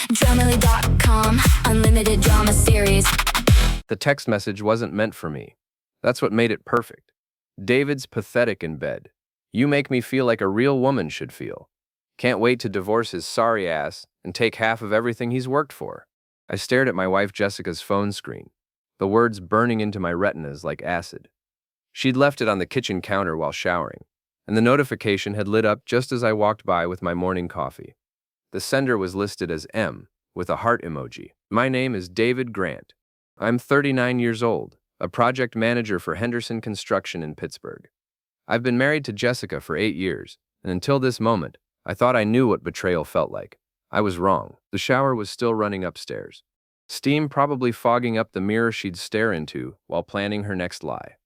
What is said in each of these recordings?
Dramily.com, unlimited drama series. The text message wasn't meant for me. That's what made it perfect. David's pathetic in bed. You make me feel like a real woman should feel. Can't wait to divorce his sorry ass and take half of everything he's worked for. I stared at my wife Jessica's phone screen, the words burning into my retinas like acid. She'd left it on the kitchen counter while showering, and the notification had lit up just as I walked by with my morning coffee. The sender was listed as M, with a heart emoji. My name is David Grant. I'm 39 years old, a project manager for Henderson Construction in Pittsburgh. I've been married to Jessica for 8 years, and until this moment, I thought I knew what betrayal felt like. I was wrong. The shower was still running upstairs, steam probably fogging up the mirror she'd stare into while planning her next lie.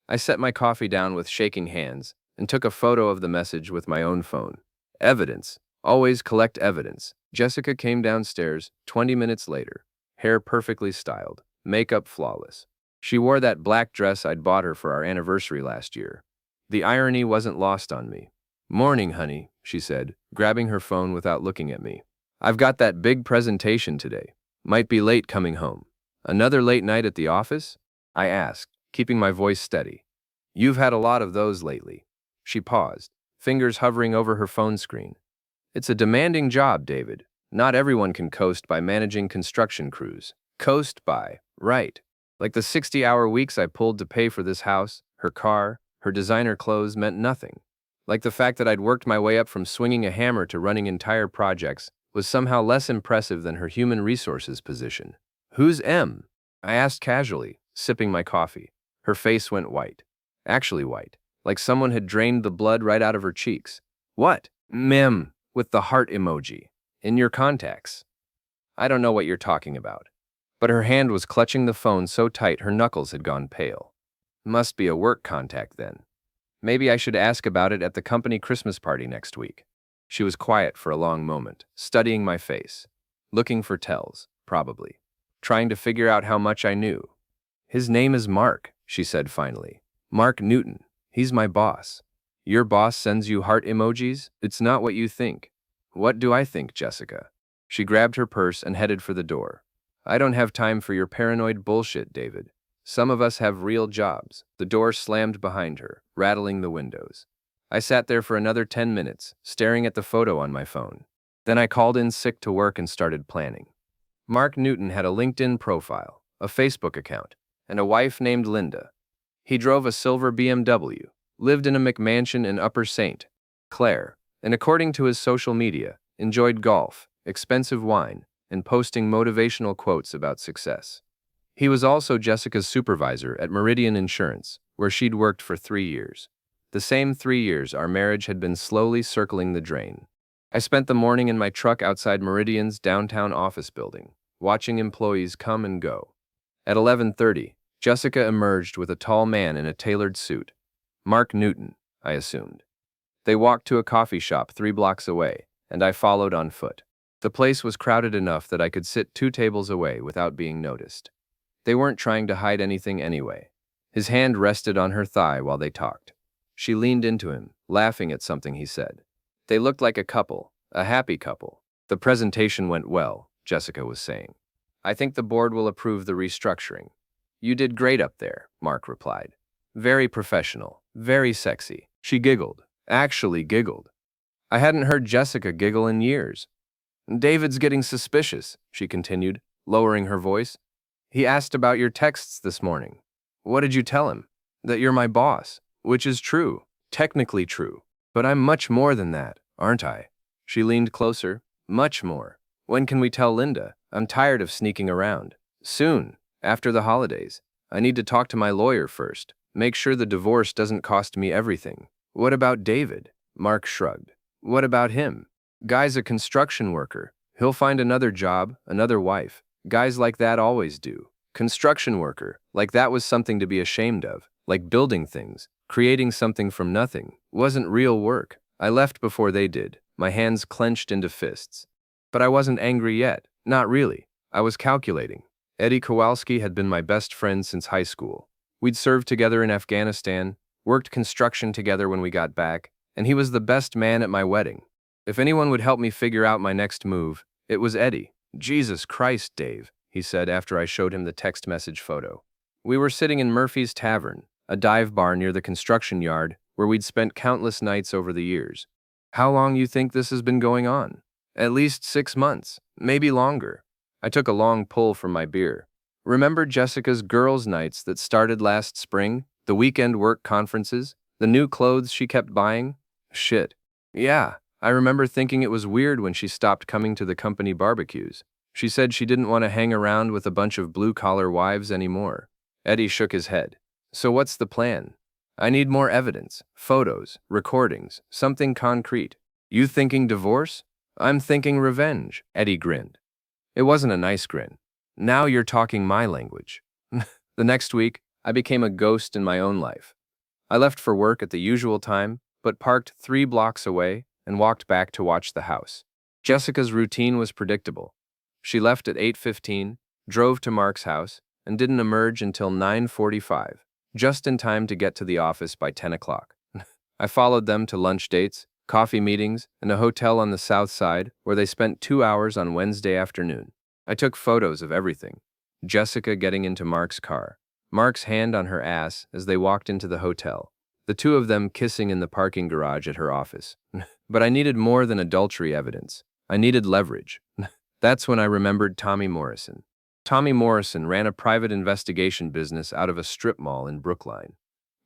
I set my coffee down with shaking hands and took a photo of the message with my own phone. Evidence. Always collect evidence. Jessica came downstairs 20 minutes later, hair perfectly styled, makeup flawless. She wore that black dress I'd bought her for our anniversary last year. The irony wasn't lost on me. "Morning, honey," she said, grabbing her phone without looking at me. "I've got that big presentation today. Might be late coming home." "Another late night at the office?" I asked, keeping my voice steady. "You've had a lot of those lately." She paused, fingers hovering over her phone screen. "It's a demanding job, David. Not everyone can coast by managing construction crews." Coast by, right. Like the 60-hour weeks I pulled to pay for this house, her car, her designer clothes meant nothing. Like the fact that I'd worked my way up from swinging a hammer to running entire projects was somehow less impressive than her human resources position. "Who's M?" I asked casually, sipping my coffee. Her face went white. Actually white, like someone had drained the blood right out of her cheeks. "What?" "Mem, with the heart emoji. In your contacts." "I don't know what you're talking about." But her hand was clutching the phone so tight her knuckles had gone pale. Must be a work contact then. Maybe I should ask about it at the company Christmas party next week. She was quiet for a long moment, studying my face. Looking for tells, probably. Trying to figure out how much I knew. "His name is Mark," she said finally. "Mark Newton. He's my boss." "Your boss sends you heart emojis? It's not what you think." "What do I think, Jessica?" She grabbed her purse and headed for the door. "I don't have time for your paranoid bullshit, David. Some of us have real jobs." The door slammed behind her, rattling the windows. I sat there for another 10 minutes, staring at the photo on my phone. Then I called in sick to work and started planning. Mark Newton had a LinkedIn profile, a Facebook account, and a wife named Linda. He drove a silver BMW, lived in a McMansion in Upper St. Clair, and according to his social media, enjoyed golf, expensive wine, and posting motivational quotes about success. He was also Jessica's supervisor at Meridian Insurance, where she'd worked for 3 years. The same 3 years our marriage had been slowly circling the drain. I spent the morning in my truck outside Meridian's downtown office building, watching employees come and go. At 11:30, Jessica emerged with a tall man in a tailored suit. Mark Newton, I assumed. They walked to a coffee shop 3 blocks away, and I followed on foot. The place was crowded enough that I could sit 2 tables away without being noticed. They weren't trying to hide anything anyway. His hand rested on her thigh while they talked. She leaned into him, laughing at something he said. They looked like a couple, a happy couple. "The presentation went well," Jessica was saying. "I think the board will approve the restructuring." "You did great up there," Mark replied. "Very professional, very sexy." She giggled, actually giggled. I hadn't heard Jessica giggle in years. "David's getting suspicious," she continued, lowering her voice. "He asked about your texts this morning." "What did you tell him?" "That you're my boss, which is true, technically true. But I'm much more than that, aren't I?" She leaned closer. "Much more. When can we tell Linda? I'm tired of sneaking around." "Soon, after the holidays. I need to talk to my lawyer first. Make sure the divorce doesn't cost me everything." "What about David?" Mark shrugged. "What about him? Guy's a construction worker. He'll find another job, another wife. Guys like that always do. Construction worker, like that was something to be ashamed of, like building things, creating something from nothing, wasn't real work. I left before they did, my hands clenched into fists. But I wasn't angry yet, not really. I was calculating. Eddie Kowalski had been my best friend since high school. We'd served together in Afghanistan, worked construction together when we got back, and he was the best man at my wedding. If anyone would help me figure out my next move, It was Eddie. Jesus Christ, Dave, he said after I showed him the text message photo. We were sitting in Murphy's Tavern, a dive bar near the construction yard where we'd spent countless nights over the years. How long you think this has been going on? At least 6 months, maybe longer. I took a long pull from my beer. Remember Jessica's girls' nights that started last spring? The weekend work conferences? The new clothes she kept buying? Shit. Yeah, I remember thinking it was weird when she stopped coming to the company barbecues. She said she didn't want to hang around with a bunch of blue-collar wives anymore. Eddie shook his head. So what's the plan? I need more evidence, photos, recordings, something concrete. You thinking divorce? I'm thinking revenge, Eddie grinned. It wasn't a nice grin. Now you're talking my language. The next week, I became a ghost in my own life. I left for work at the usual time, but parked 3 blocks away and walked back to watch the house. Jessica's routine was predictable. She left at 8:15, drove to Mark's house, and didn't emerge until 9:45, just in time to get to the office by 10 o'clock. I followed them to lunch dates, coffee meetings, and a hotel on the south side where they spent 2 hours on Wednesday afternoon. I took photos of everything. Jessica getting into Mark's car, Mark's hand on her ass as they walked into the hotel, the two of them kissing in the parking garage at her office. But I needed more than adultery evidence. I needed leverage. That's when I remembered Tommy Morrison. Tommy Morrison ran a private investigation business out of a strip mall in Brookline.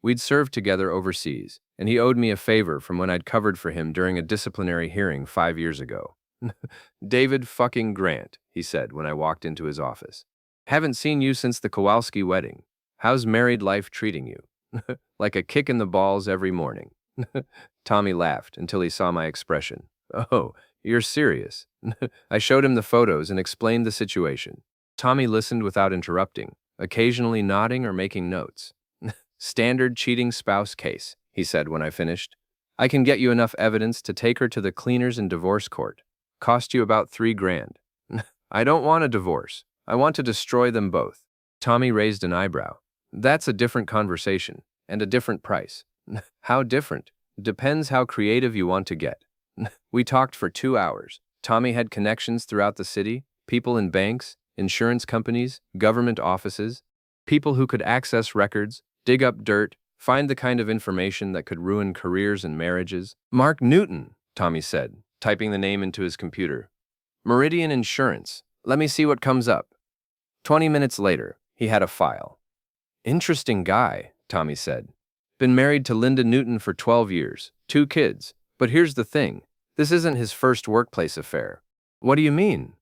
We'd served together overseas, and he owed me a favor from when I'd covered for him during a disciplinary hearing 5 years ago. David fucking Grant, he said when I walked into his office. Haven't seen you since the Kowalski wedding. How's married life treating you? Like a kick in the balls every morning. Tommy laughed until he saw my expression. Oh, you're serious. I showed him the photos and explained the situation. Tommy listened without interrupting, occasionally nodding or making notes. Standard cheating spouse case, he said when I finished. I can get you enough evidence to take her to the cleaners in divorce court. Cost you about $3,000. I don't want a divorce. I want to destroy them both. Tommy raised an eyebrow. That's a different conversation, and a different price. How different? Depends how creative you want to get. We talked for 2 hours. Tommy had connections throughout the city, people in banks, insurance companies, government offices, people who could access records, dig up dirt, find the kind of information that could ruin careers and marriages. Mark Newton, Tommy said, typing the name into his computer. Meridian Insurance. Let me see what comes up. 20 minutes later, he had a file. Interesting guy, Tommy said. Been married to Linda Newton for 12 years, 2 kids. But here's the thing. This isn't his first workplace affair. What do you mean?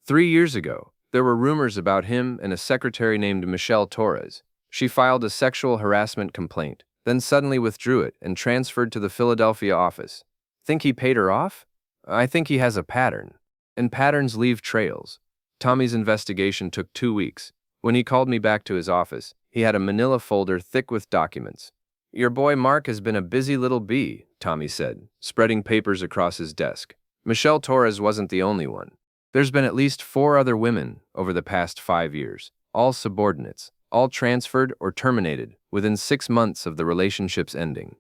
3 years ago, there were rumors about him and a secretary named Michelle Torres. She filed a sexual harassment complaint, then suddenly withdrew it and transferred to the Philadelphia office. Think he paid her off? I think he has a pattern. And patterns leave trails. Tommy's investigation took 2 weeks. When he called me back to his office, he had a manila folder thick with documents. Your boy Mark has been a busy little bee, Tommy said, spreading papers across his desk. Michelle Torres wasn't the only one. There's been at least 4 other women over the past 5 years, all subordinates, all transferred or terminated within 6 months of the relationship's ending.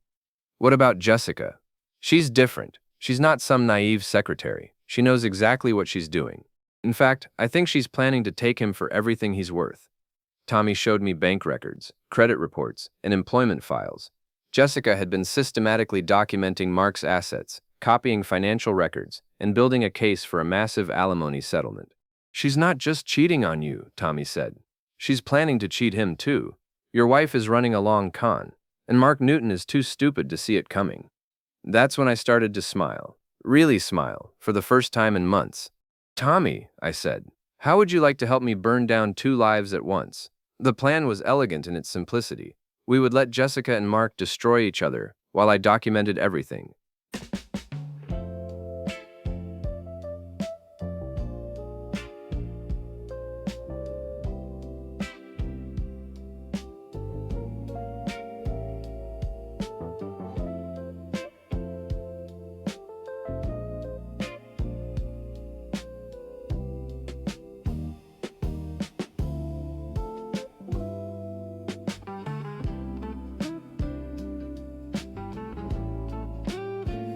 What about Jessica? She's different. She's not some naive secretary. She knows exactly what she's doing. In fact, I think she's planning to take him for everything he's worth. Tommy showed me bank records, credit reports, and employment files. Jessica had been systematically documenting Mark's assets, copying financial records, and building a case for a massive alimony settlement. She's not just cheating on you, Tommy said. She's planning to cheat him too. Your wife is running a long con, and Mark Newton is too stupid to see it coming. That's when I started to smile. Really smile, for the first time in months. Tommy, I said, how would you like to help me burn down 2 lives at once? The plan was elegant in its simplicity. We would let Jessica and Mark destroy each other while I documented everything.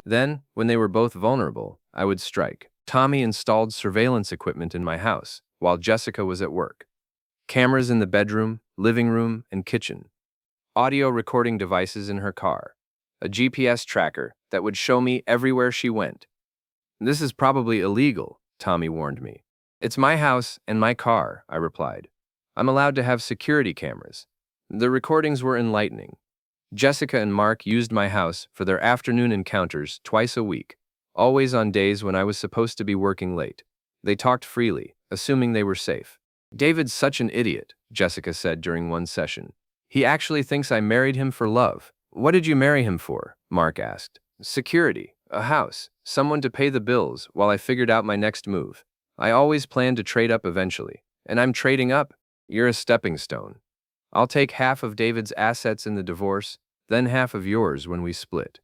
Then, when they were both vulnerable, I would strike. Tommy installed surveillance equipment in my house while Jessica was at work. Cameras in the bedroom, living room, and kitchen. Audio recording devices in her car. A GPS tracker that would show me everywhere she went. This is probably illegal, Tommy warned me. It's my house and my car, I replied. I'm allowed to have security cameras. The recordings were enlightening. Jessica and Mark used my house for their afternoon encounters twice a week, always on days when I was supposed to be working late. They talked freely, assuming they were safe. David's such an idiot, Jessica said during one session. He actually thinks I married him for love. What did you marry him for? Mark asked. Security, a house, someone to pay the bills while I figured out my next move. I always planned to trade up eventually, and I'm trading up. You're a stepping stone. I'll take half of David's assets in the divorce, then half of yours when we split.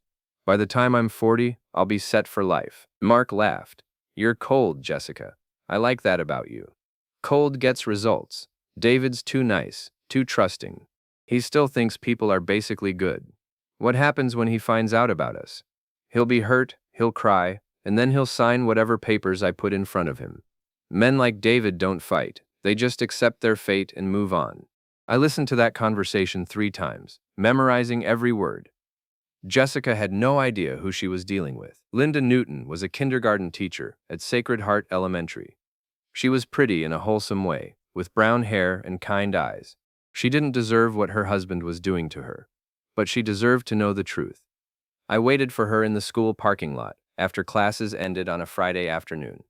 By the time I'm 40, I'll be set for life. Mark laughed. You're cold, Jessica. I like that about you. Cold gets results. David's too nice, too trusting. He still thinks people are basically good. What happens when he finds out about us? He'll be hurt, he'll cry, and then he'll sign whatever papers I put in front of him. Men like David don't fight. They just accept their fate and move on. I listened to that conversation 3 times, memorizing every word. Jessica had no idea who she was dealing with. Linda Newton was a kindergarten teacher at Sacred Heart Elementary. She was pretty in a wholesome way, with brown hair and kind eyes. She didn't deserve what her husband was doing to her, but she deserved to know the truth. I waited for her in the school parking lot after classes ended on a Friday afternoon.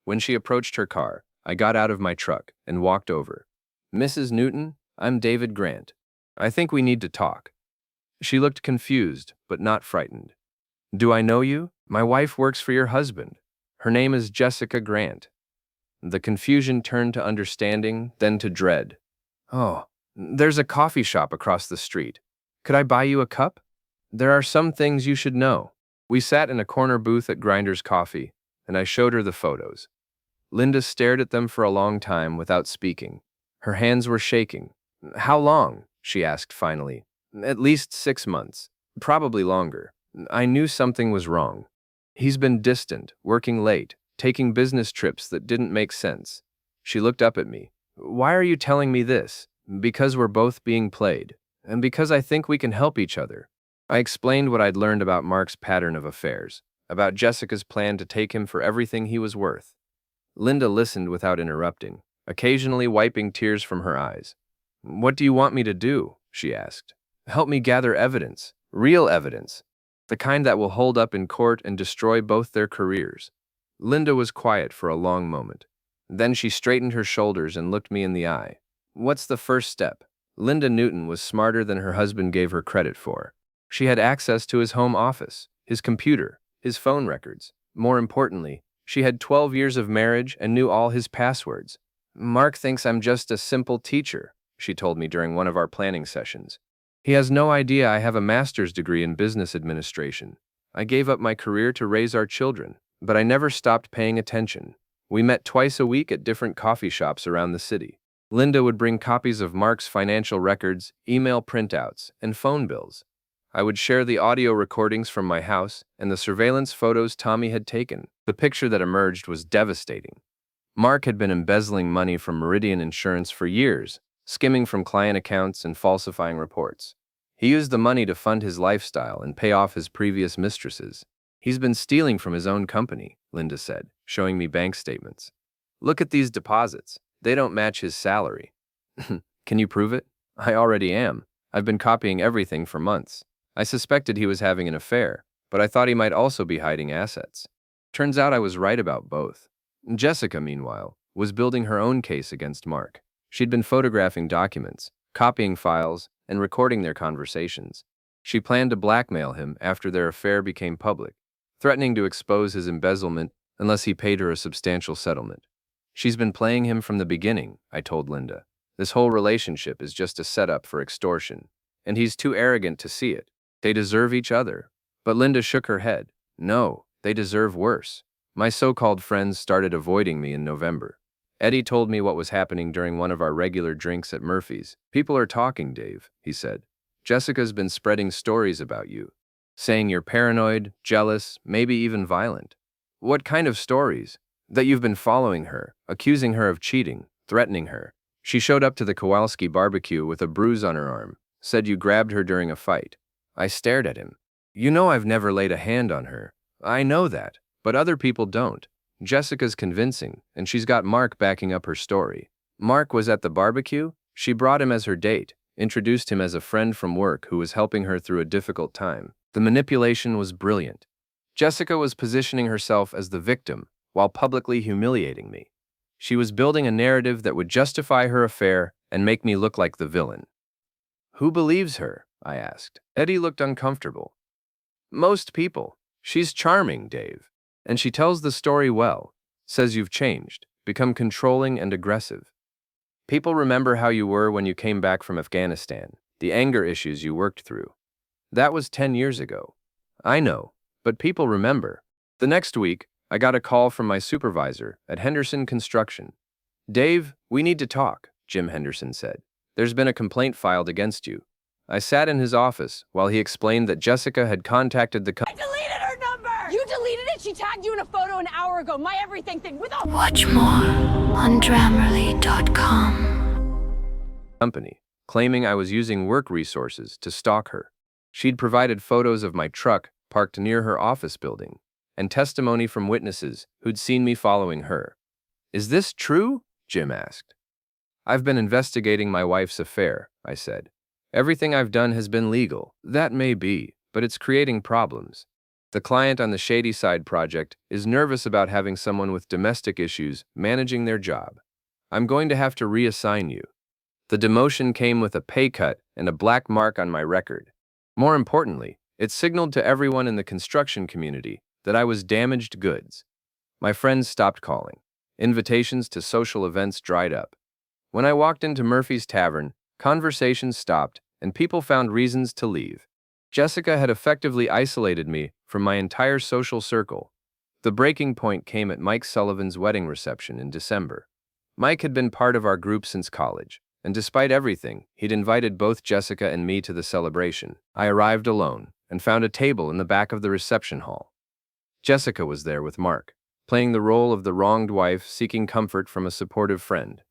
When she approached her car, I got out of my truck and walked over. Mrs. Newton, I'm David Grant. I think we need to talk. She looked confused, but not frightened. Do I know you? My wife works for your husband. Her name is Jessica Grant. The confusion turned to understanding, then to dread. Oh, there's a coffee shop across the street. Could I buy you a cup? There are some things you should know. We sat in a corner booth at Grinder's Coffee, and I showed her the photos. Linda stared at them for a long time without speaking. Her hands were shaking. How long? She asked finally. At least 6 months. Probably longer. I knew something was wrong. He's been distant, working late, taking business trips that didn't make sense. She looked up at me. Why are you telling me this? Because we're both being played, and because I think we can help each other. I explained what I'd learned about Mark's pattern of affairs, about Jessica's plan to take him for everything he was worth. Linda listened without interrupting, occasionally wiping tears from her eyes. What do you want me to do? She asked. Help me gather evidence, real evidence, the kind that will hold up in court and destroy both their careers. Linda was quiet for a long moment. Then she straightened her shoulders and looked me in the eye. What's the first step? Linda Newton was smarter than her husband gave her credit for. She had access to his home office, his computer, his phone records. More importantly, she had 12 years of marriage and knew all his passwords. Mark thinks I'm just a simple teacher, she told me during one of our planning sessions. He has no idea I have a master's degree in business administration. I gave up my career to raise our children, but I never stopped paying attention. We met twice a week at different coffee shops around the city. Linda would bring copies of Mark's financial records, email printouts, and phone bills. I would share the audio recordings from my house and the surveillance photos Tommy had taken. The picture that emerged was devastating. Mark had been embezzling money from Meridian Insurance for years, skimming from client accounts and falsifying reports. He used the money to fund his lifestyle and pay off his previous mistresses. He's been stealing from his own company, Linda said, showing me bank statements. Look at these deposits. They don't match his salary. Can you prove it? I already am. I've been copying everything for months. I suspected he was having an affair, but I thought he might also be hiding assets. Turns out I was right about both. Jessica, meanwhile, was building her own case against Mark. She'd been photographing documents, copying files, and recording their conversations. She planned to blackmail him after their affair became public, threatening to expose his embezzlement unless he paid her a substantial settlement. She's been playing him from the beginning, I told Linda. This whole relationship is just a setup for extortion, and he's too arrogant to see it. They deserve each other. But Linda shook her head. No, they deserve worse. My so-called friends started avoiding me in November. Eddie told me what was happening during one of our regular drinks at Murphy's. People are talking, Dave, he said. Jessica's been spreading stories about you, saying you're paranoid, jealous, maybe even violent. What kind of stories? That you've been following her, accusing her of cheating, threatening her. She showed up to the Kowalski barbecue with a bruise on her arm, said you grabbed her during a fight. I stared at him. You know I've never laid a hand on her. I know that, but other people don't. Jessica's convincing, and she's got Mark backing up her story. Mark was at the barbecue? She brought him as her date, introduced him as a friend from work who was helping her through a difficult time. The manipulation was brilliant. Jessica was positioning herself as the victim while publicly humiliating me. She was building a narrative that would justify her affair and make me look like the villain. Who believes her? I asked. Eddie looked uncomfortable. Most people. She's charming, Dave. And she tells the story well, says you've changed, become controlling and aggressive. People remember how you were when you came back from Afghanistan, the anger issues you worked through. That was 10 years ago. I know, but people remember. The next week, I got a call from my supervisor at Henderson Construction. Dave, we need to talk, Jim Henderson said. There's been a complaint filed against you. I sat in his office while he explained that Jessica had contacted the I deleted her number! You deleted it? She tagged you in a photo an hour ago. My everything thing with a... Watch more on Grammarly.com. company, claiming I was using work resources to stalk her. She'd provided photos of my truck parked near her office building, and testimony from witnesses who'd seen me following her. Is this true? Jim asked. I've been investigating my wife's affair, I said. Everything I've done has been legal. That may be, but it's creating problems. The client on the Shady Side project is nervous about having someone with domestic issues managing their job. I'm going to have to reassign you. The demotion came with a pay cut and a black mark on my record. More importantly, it signaled to everyone in the construction community that I was damaged goods. My friends stopped calling. Invitations to social events dried up. When I walked into Murphy's Tavern, conversations stopped and people found reasons to leave. Jessica had effectively isolated me from my entire social circle. The breaking point came at Mike Sullivan's wedding reception in December. Mike had been part of our group since college, and despite everything, he'd invited both Jessica and me to the celebration. I arrived alone and found a table in the back of the reception hall. Jessica was there with Mark, playing the role of the wronged wife seeking comfort from a supportive friend.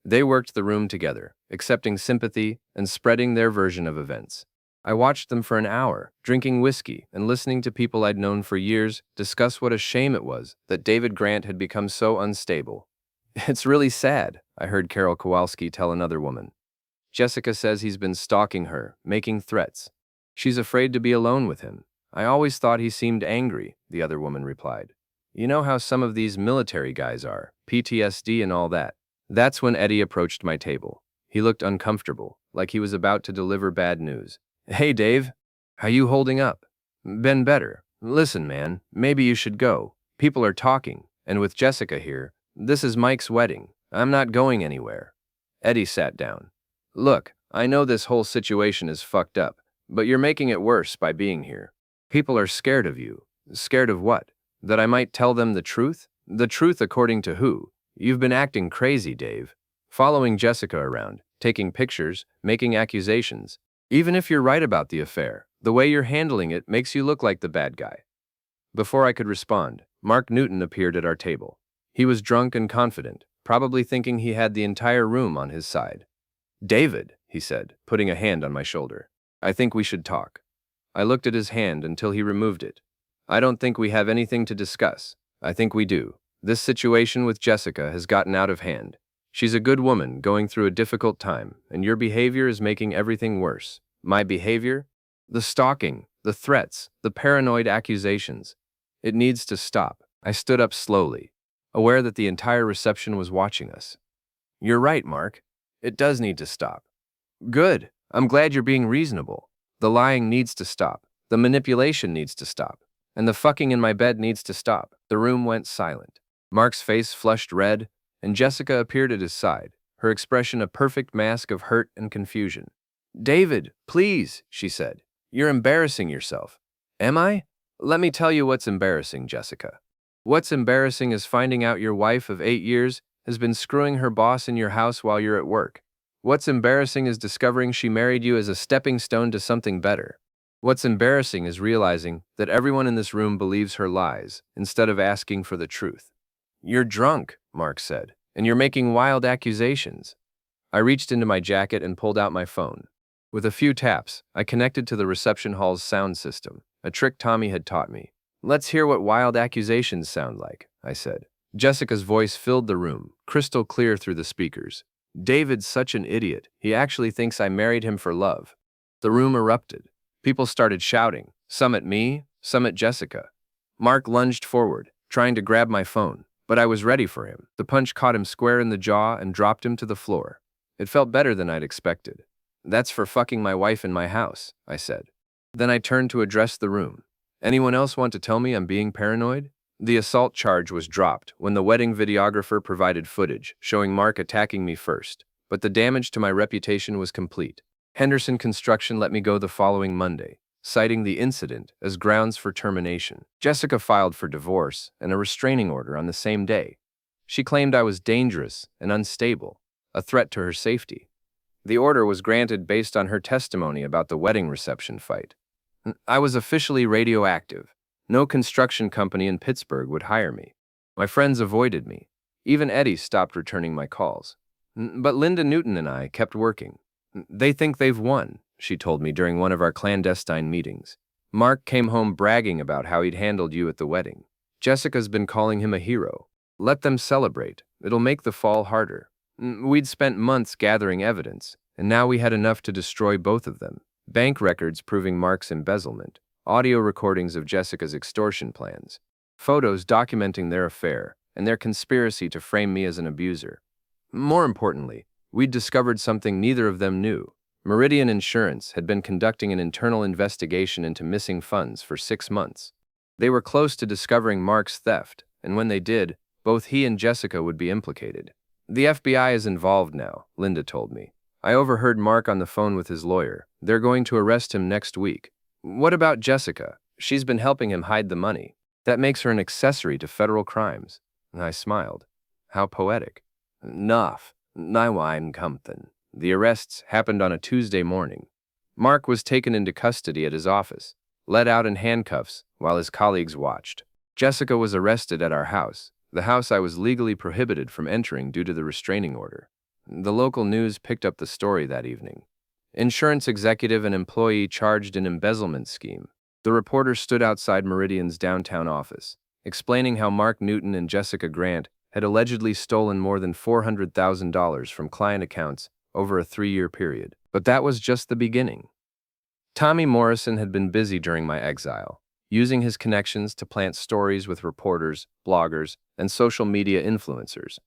They worked the room together, accepting sympathy and spreading their version of events. I watched them for an hour, drinking whiskey and listening to people I'd known for years discuss what a shame it was that David Grant had become so unstable. It's really sad, I heard Carol Kowalski tell another woman. Jessica says he's been stalking her, making threats. She's afraid to be alone with him. I always thought he seemed angry, the other woman replied. You know how some of these military guys are, PTSD and all that. That's when Eddie approached my table. He looked uncomfortable, like he was about to deliver bad news. Hey, Dave. How you holding up? Been better. Listen, man, maybe you should go. People are talking, and with Jessica here, this is Mike's wedding. I'm not going anywhere. Eddie sat down. Look, I know this whole situation is fucked up, but you're making it worse by being here. People are scared of you. Scared of what? That I might tell them the truth? The truth according to who? You've been acting crazy, Dave. Following Jessica around, taking pictures, making accusations. Even if you're right about the affair, the way you're handling it makes you look like the bad guy. Before I could respond, Mark Newton appeared at our table. He was drunk and confident, probably thinking he had the entire room on his side. David, he said, putting a hand on my shoulder. I think we should talk. I looked at his hand until he removed it. I don't think we have anything to discuss. I think we do. This situation with Jessica has gotten out of hand. She's a good woman going through a difficult time, and your behavior is making everything worse. My behavior? The stalking, the threats, the paranoid accusations. It needs to stop. I stood up slowly, aware that the entire reception was watching us. You're right, Mark. It does need to stop. Good. I'm glad you're being reasonable. The lying needs to stop. The manipulation needs to stop. And the fucking in my bed needs to stop. The room went silent. Mark's face flushed red, and Jessica appeared at his side, her expression a perfect mask of hurt and confusion. David, please, she said. You're embarrassing yourself. Am I? Let me tell you what's embarrassing, Jessica. What's embarrassing is finding out your wife of 8 years has been screwing her boss in your house while you're at work. What's embarrassing is discovering she married you as a stepping stone to something better. What's embarrassing is realizing that everyone in this room believes her lies instead of asking for the truth. "You're drunk," Mark said, "and you're making wild accusations." I reached into my jacket and pulled out my phone. With a few taps, I connected to the reception hall's sound system, a trick Tommy had taught me. "Let's hear what wild accusations sound like," I said. Jessica's voice filled the room, crystal clear through the speakers. "David's such an idiot. He actually thinks I married him for love." The room erupted. People started shouting, some at me, some at Jessica. Mark lunged forward, trying to grab my phone, but I was ready for him. The punch caught him square in the jaw and dropped him to the floor. It felt better than I'd expected. "That's for fucking my wife in my house," I said. Then I turned to address the room. "Anyone else want to tell me I'm being paranoid?" The assault charge was dropped when the wedding videographer provided footage showing Mark attacking me first, but the damage to my reputation was complete. Henderson Construction let me go the following Monday, citing the incident as grounds for termination. Jessica filed for divorce and a restraining order on the same day. She claimed I was dangerous and unstable, a threat to her safety. The order was granted based on her testimony about the wedding reception fight. I was officially radioactive. No construction company in Pittsburgh would hire me. My friends avoided me. Even Eddie stopped returning my calls. But Linda Newton and I kept working. "They think they've won," she told me during one of our clandestine meetings. "Mark came home bragging about how he'd handled you at the wedding. Jessica's been calling him a hero. Let them celebrate. It'll make the fall harder." We'd spent months gathering evidence, and now we had enough to destroy both of them. Bank records proving Mark's embezzlement, audio recordings of Jessica's extortion plans, photos documenting their affair and their conspiracy to frame me as an abuser. More importantly, we'd discovered something neither of them knew. Meridian Insurance had been conducting an internal investigation into missing funds for 6 months. They were close to discovering Mark's theft, and when they did, both he and Jessica would be implicated. "The FBI is involved now," Linda told me. "I overheard Mark on the phone with his lawyer. They're going to arrest him next week." "What about Jessica? She's been helping him hide the money. That makes her an accessory to federal crimes." I smiled. How poetic. "Nuff. Naiwine Compton." The arrests happened on a Tuesday morning. Mark was taken into custody at his office, led out in handcuffs while his colleagues watched. Jessica was arrested at our house, the house I was legally prohibited from entering due to the restraining order. The local news picked up the story that evening. Insurance executive and employee charged in embezzlement scheme. The reporter stood outside Meridian's downtown office, explaining how Mark Newton and Jessica Grant had allegedly stolen more than $400,000 from client accounts over a 3-year period. But that was just the beginning. Tommy Morrison had been busy during my exile, using his connections to plant stories with reporters, bloggers, and social media influencers.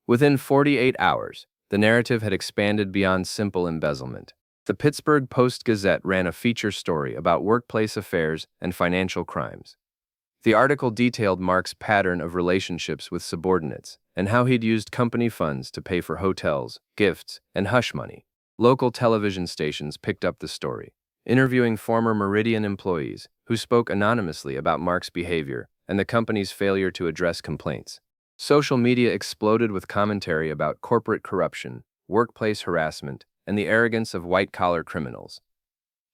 Within 48 hours, the narrative had expanded beyond simple embezzlement. The Pittsburgh Post-Gazette ran a feature story about workplace affairs and financial crimes. The article detailed Mark's pattern of relationships with subordinates and how he'd used company funds to pay for hotels, gifts, and hush money. Local television stations picked up the story, interviewing former Meridian employees who spoke anonymously about Mark's behavior and the company's failure to address complaints. Social media exploded with commentary about corporate corruption, workplace harassment, and the arrogance of white-collar criminals.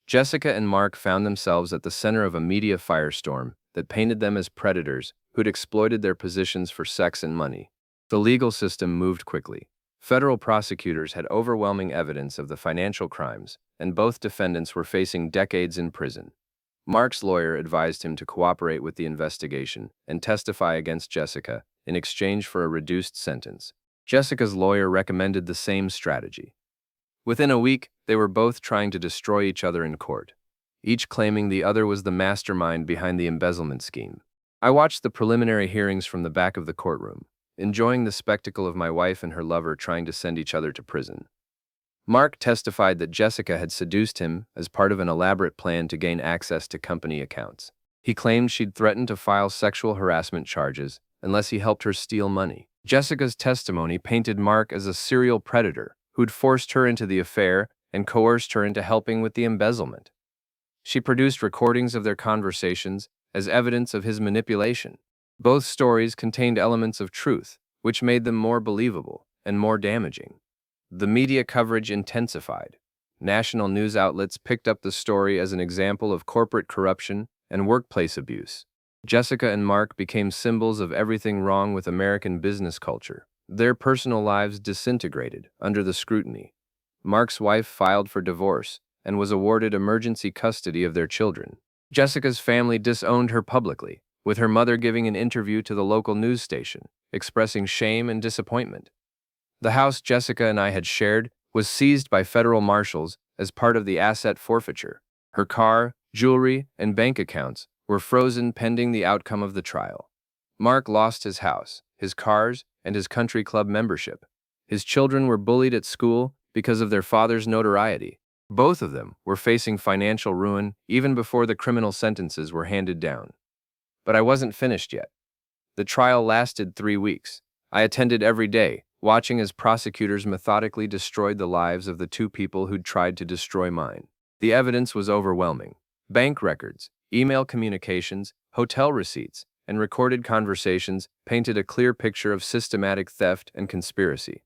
Jessica and Mark found themselves at the center of a media firestorm that painted them as predators who'd exploited their positions for sex and money. The legal system moved quickly. Federal prosecutors had overwhelming evidence of the financial crimes, and both defendants were facing decades in prison. Mark's lawyer advised him to cooperate with the investigation and testify against Jessica in exchange for a reduced sentence. Jessica's lawyer recommended the same strategy. Within a week, they were both trying to destroy each other in court, each claiming the other was the mastermind behind the embezzlement scheme. I watched the preliminary hearings from the back of the courtroom, enjoying the spectacle of my wife and her lover trying to send each other to prison. Mark testified that Jessica had seduced him as part of an elaborate plan to gain access to company accounts. He claimed she'd threatened to file sexual harassment charges unless he helped her steal money. Jessica's testimony painted Mark as a serial predator who'd forced her into the affair and coerced her into helping with the embezzlement. She produced recordings of their conversations as evidence of his manipulation. Both stories contained elements of truth, which made them more believable and more damaging. The media coverage intensified. national news outlets picked up the story as an example of corporate corruption and workplace abuse. Jessica and Mark became symbols of everything wrong with American business culture. Their personal lives disintegrated under the scrutiny. Mark's wife filed for divorce and was awarded emergency custody of their children. Jessica's family disowned her publicly, with her mother giving an interview to the local news station, expressing shame and disappointment. The house Jessica and I had shared was seized by federal marshals as part of the asset forfeiture. Her car, jewelry, and bank accounts were frozen pending the outcome of the trial. Mark lost his house, his cars, and his country club membership. His children were bullied at school because of their father's notoriety. Both of them were facing financial ruin even before the criminal sentences were handed down. But I wasn't finished yet. The trial lasted 3 weeks. I attended every day, watching as prosecutors methodically destroyed the lives of the two people who'd tried to destroy mine. The evidence was overwhelming. Bank records, email communications, hotel receipts, and recorded conversations painted a clear picture of systematic theft and conspiracy.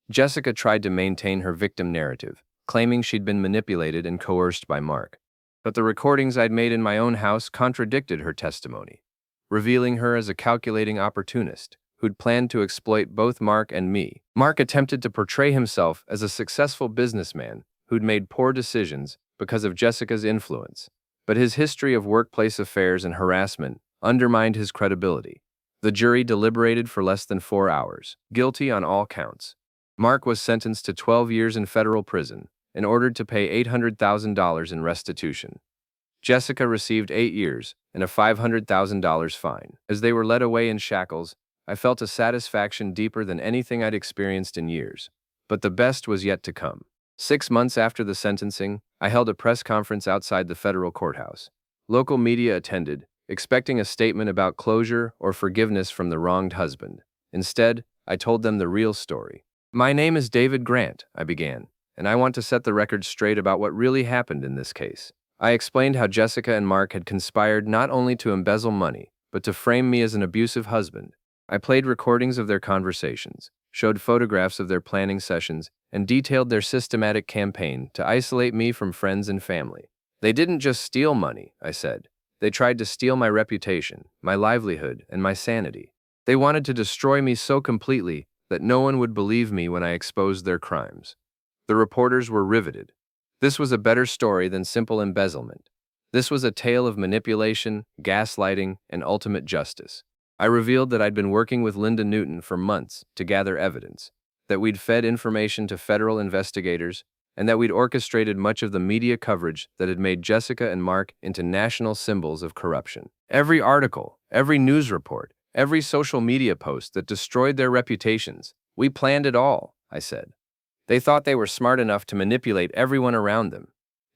Jessica tried to maintain her victim narrative, claiming she'd been manipulated and coerced by Mark. But the recordings I'd made in my own house contradicted her testimony, revealing her as a calculating opportunist who'd planned to exploit both Mark and me. Mark attempted to portray himself as a successful businessman who'd made poor decisions because of Jessica's influence, but his history of workplace affairs and harassment undermined his credibility. The jury deliberated for less than 4 hours, guilty on all counts. Mark was sentenced to 12 years in federal prison and ordered to pay $800,000 in restitution. Jessica received 8 years and a $500,000 fine. As they were led away in shackles, I felt a satisfaction deeper than anything I'd experienced in years. But the best was yet to come. 6 months after the sentencing, I held a press conference outside the federal courthouse. Local media attended, expecting a statement about closure or forgiveness from the wronged husband. Instead, I told them the real story. "My name is David Grant," I began, "and I want to set the record straight about what really happened in this case." I explained how Jessica and Mark had conspired not only to embezzle money, but to frame me as an abusive husband. I played recordings of their conversations, showed photographs of their planning sessions, and detailed their systematic campaign to isolate me from friends and family. "They didn't just steal money," I said. "They tried to steal my reputation, my livelihood, and my sanity. They wanted to destroy me so completely that no one would believe me when I exposed their crimes." The reporters were riveted. This was a better story than simple embezzlement. This was a tale of manipulation, gaslighting, and ultimate justice. I revealed that I'd been working with Linda Newton for months to gather evidence, that we'd fed information to federal investigators, and that we'd orchestrated much of the media coverage that had made Jessica and Mark into national symbols of corruption. Every article, every news report, every social media post that destroyed their reputations, we planned it all, I said. They thought they were smart enough to manipulate everyone around them.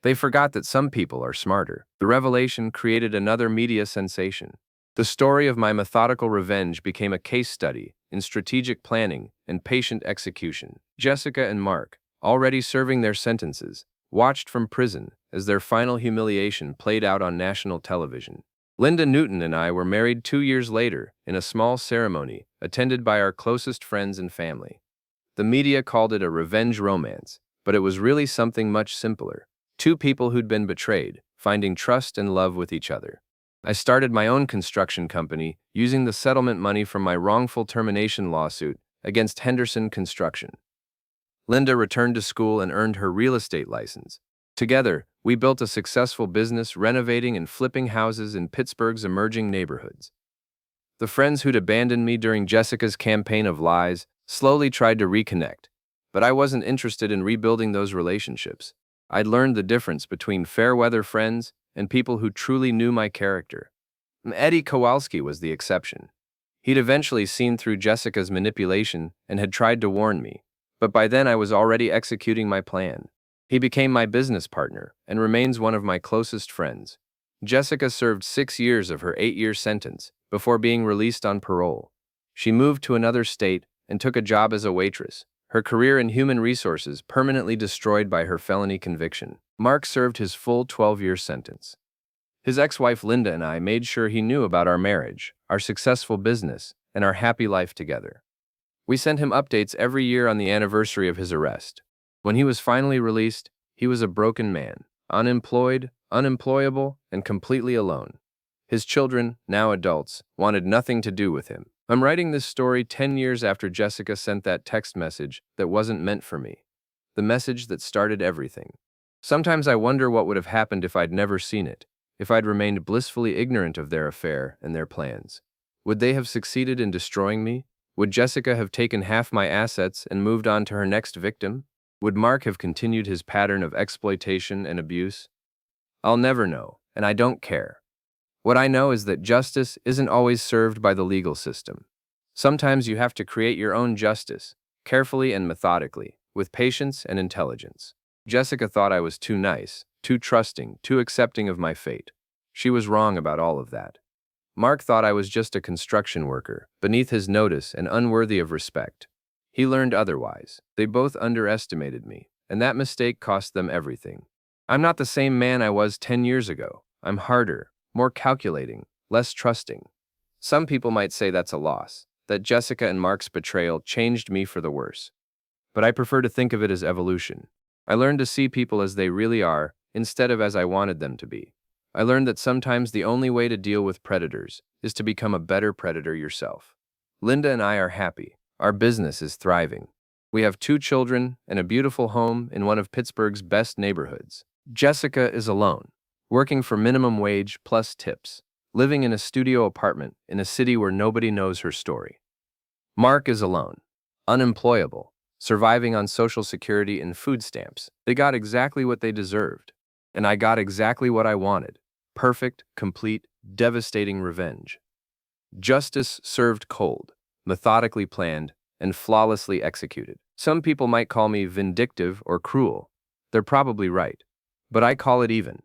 They forgot that some people are smarter. The revelation created another media sensation. The story of my methodical revenge became a case study in strategic planning and patient execution. Jessica and Mark, already serving their sentences, watched from prison as their final humiliation played out on national television. Linda Newton and I were married 2 years later in a small ceremony attended by our closest friends and family. The media called it a revenge romance, but it was really something much simpler. Two people who'd been betrayed, finding trust and love with each other. I started my own construction company using the settlement money from my wrongful termination lawsuit against Henderson Construction. Linda returned to school and earned her real estate license. Together, we built a successful business renovating and flipping houses in Pittsburgh's emerging neighborhoods. The friends who'd abandoned me during Jessica's campaign of lies slowly tried to reconnect, but I wasn't interested in rebuilding those relationships. I'd learned the difference between fair-weather friends and people who truly knew my character. Eddie Kowalski was the exception. He'd eventually seen through Jessica's manipulation and had tried to warn me, but by then I was already executing my plan. He became my business partner and remains one of my closest friends. Jessica served 6 years of her 8-year sentence before being released on parole. She moved to another state and took a job as a waitress, her career in human resources permanently destroyed by her felony conviction. Mark served his full 12-year sentence. His ex-wife Linda and I made sure he knew about our marriage, our successful business, and our happy life together. We sent him updates every year on the anniversary of his arrest. When he was finally released, He was a broken man, unemployed, unemployable, and completely alone. His children, now adults, wanted nothing to do with him. I'm writing this story 10 years after Jessica sent that text message that wasn't meant for me. The message that started everything. Sometimes I wonder what would have happened if I'd never seen it, if I'd remained blissfully ignorant of their affair and their plans. Would they have succeeded in destroying me? Would Jessica have taken half my assets and moved on to her next victim? Would Mark have continued his pattern of exploitation and abuse? I'll never know, and I don't care. What I know is that justice isn't always served by the legal system. Sometimes you have to create your own justice, carefully and methodically, with patience and intelligence. Jessica thought I was too nice, too trusting, too accepting of my fate. She was wrong about all of that. Mark thought I was just a construction worker, beneath his notice and unworthy of respect. He learned otherwise. They both underestimated me, and that mistake cost them everything. I'm not the same man I was 10 years ago. I'm harder, more calculating, less trusting. Some people might say that's a loss, that Jessica and Mark's betrayal changed me for the worse. But I prefer to think of it as evolution. I learned to see people as they really are, instead of as I wanted them to be. I learned that sometimes the only way to deal with predators is to become a better predator yourself. Linda and I are happy. Our business is thriving. We have 2 children and a beautiful home in one of Pittsburgh's best neighborhoods. Jessica is alone, working for minimum wage plus tips, living in a studio apartment in a city where nobody knows her story. Mark is alone, unemployable, surviving on Social Security and food stamps. They got exactly what they deserved, and I got exactly what I wanted. Perfect, complete, devastating revenge. Justice served cold, methodically planned, and flawlessly executed. Some people might call me vindictive or cruel. They're probably right. But I call it even.